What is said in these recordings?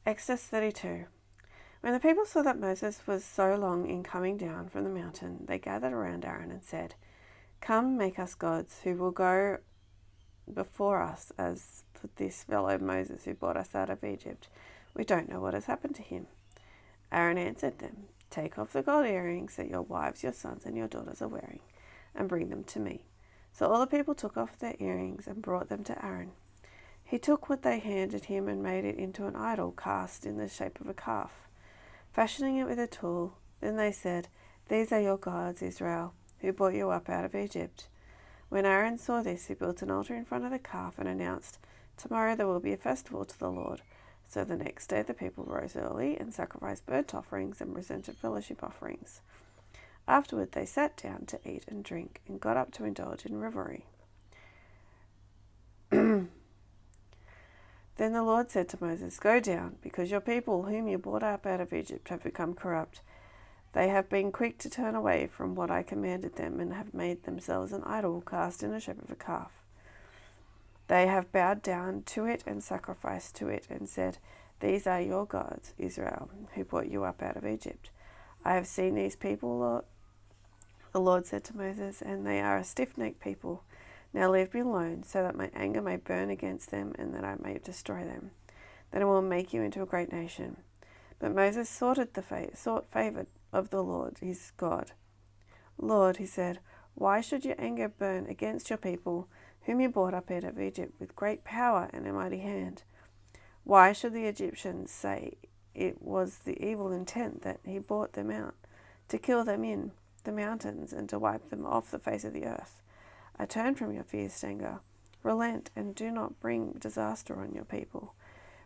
Exodus 32. When the people saw that Moses was so long in coming down from the mountain, they gathered around Aaron and said, "Come, make us gods who will go before us as for this fellow Moses who brought us out of Egypt. We don't know what has happened to him." Aaron answered them, "Take off the gold earrings that your wives, your sons, and your daughters are wearing, and bring them to me." So all the people took off their earrings and brought them to Aaron. He took what they handed him and made it into an idol cast in the shape of a calf, fashioning it with a tool. Then they said, "These are your gods, Israel, who brought you up out of Egypt." When Aaron saw this, he built an altar in front of the calf and announced, "Tomorrow there will be a festival to the Lord." So the next day the people rose early and sacrificed burnt offerings and presented fellowship offerings. Afterward they sat down to eat and drink and got up to indulge in revelry. Then the Lord said to Moses, "Go down, because your people whom you brought up out of Egypt have become corrupt. They have been quick to turn away from what I commanded them and have made themselves an idol cast in the shape of a calf. They have bowed down to it and sacrificed to it and said, 'These are your gods, Israel, who brought you up out of Egypt.' I have seen these people," the Lord said to Moses, "and they are a stiff-necked people. Now leave me alone, so that my anger may burn against them and that I may destroy them. Then I will make you into a great nation." But Moses sought favour of the Lord his God. "Lord," he said, "why should your anger burn against your people, whom you brought up out of Egypt with great power and a mighty hand? Why should the Egyptians say it was the evil intent that he brought them out, to kill them in the mountains and to wipe them off the face of the earth? I turn from your fierce anger. Relent and do not bring disaster on your people.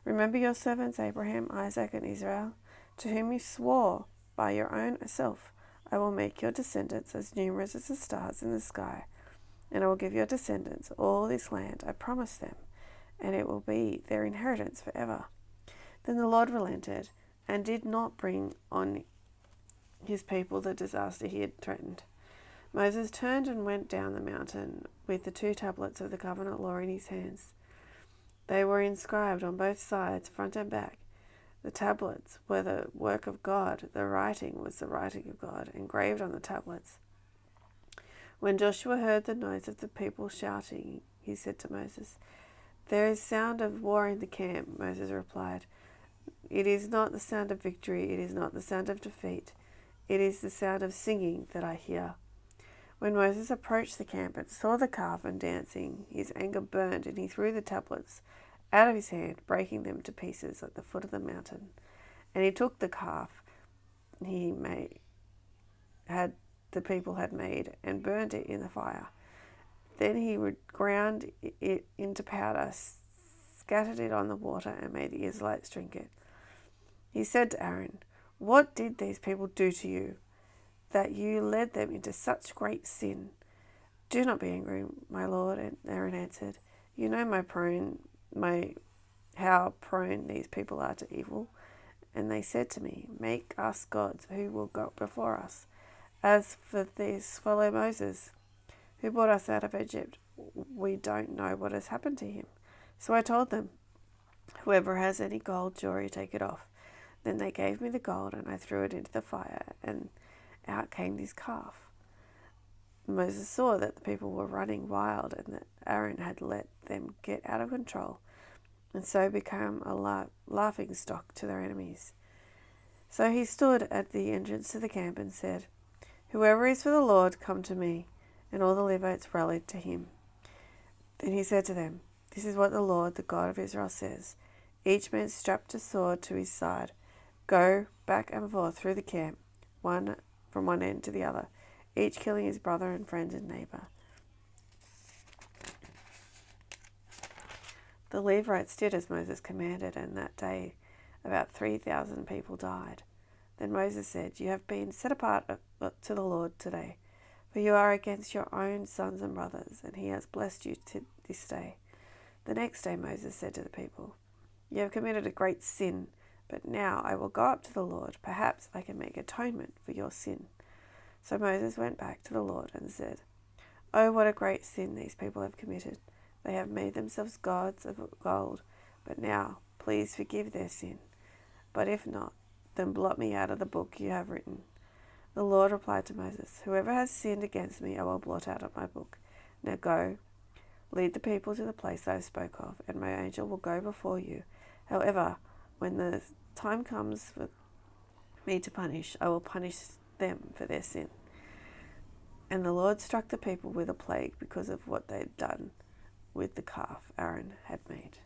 Remember your servants Abraham, Isaac, and Israel, to whom you swore by your own self, 'I will make your descendants as numerous as the stars in the sky, and I will give your descendants all this land I promised them, and it will be their inheritance forever.' Then the Lord relented and did not bring on his people the disaster he had threatened. Moses turned and went down the mountain with the 2 tablets of the covenant law in his hands. They were inscribed on both sides, front and back. The tablets were the work of God. The writing was the writing of God, engraved on the tablets. When Joshua heard the noise of the people shouting, he said to Moses, "There is sound of war in the camp." Moses replied, "It is not the sound of victory. It is not the sound of defeat. It is the sound of singing that I hear." When Moses approached the camp and saw the calf and dancing, his anger burned, and he threw the tablets out of his hand, breaking them to pieces at the foot of the mountain. And he took the calf the people had made and burned it in the fire. Then he ground it into powder, scattered it on the water, and made the Israelites drink it. He said to Aaron, "What did these people do to you, that you led them into such great sin?" "Do not be angry, my lord," Aaron answered. "You know how prone these people are to evil." And they said to me, "Make us gods who will go before us. As for this fellow Moses, who brought us out of Egypt, we don't know what has happened to him." So I told them, "Whoever has any gold jewelry, take it off." Then they gave me the gold, and I threw it into the fire, and out came this calf. Moses saw that the people were running wild and that Aaron had let them get out of control, and so become a laughing stock to their enemies. So he stood at the entrance to the camp and said, "Whoever is for the Lord, come to me." And all the Levites rallied to him. Then he said to them, "This is what the Lord, the God of Israel, says. Each man strapped a sword to his side. Go back and forth through the camp, from one end to the other, each killing his brother and friend and neighbor." The Levites did as Moses commanded, and that day about 3,000 people died. Then Moses said, "You have been set apart to the Lord today, for you are against your own sons and brothers, and he has blessed you to this day." The next day Moses said to the people, "You have committed a great sin, but now I will go up to the Lord. Perhaps I can make atonement for your sin." So Moses went back to the Lord and said, "Oh, what a great sin these people have committed. They have made themselves gods of gold, but now please forgive their sin." But if not, then blot me out of the book you have written." The Lord replied to Moses, "Whoever has sinned against me I will blot out of my book. Now go, lead the people to the place I spoke of, and my angel will go before you. However, when the time comes for me to punish, I will punish them for their sin." And the Lord struck the people with a plague because of what they had done with the calf Aaron had made.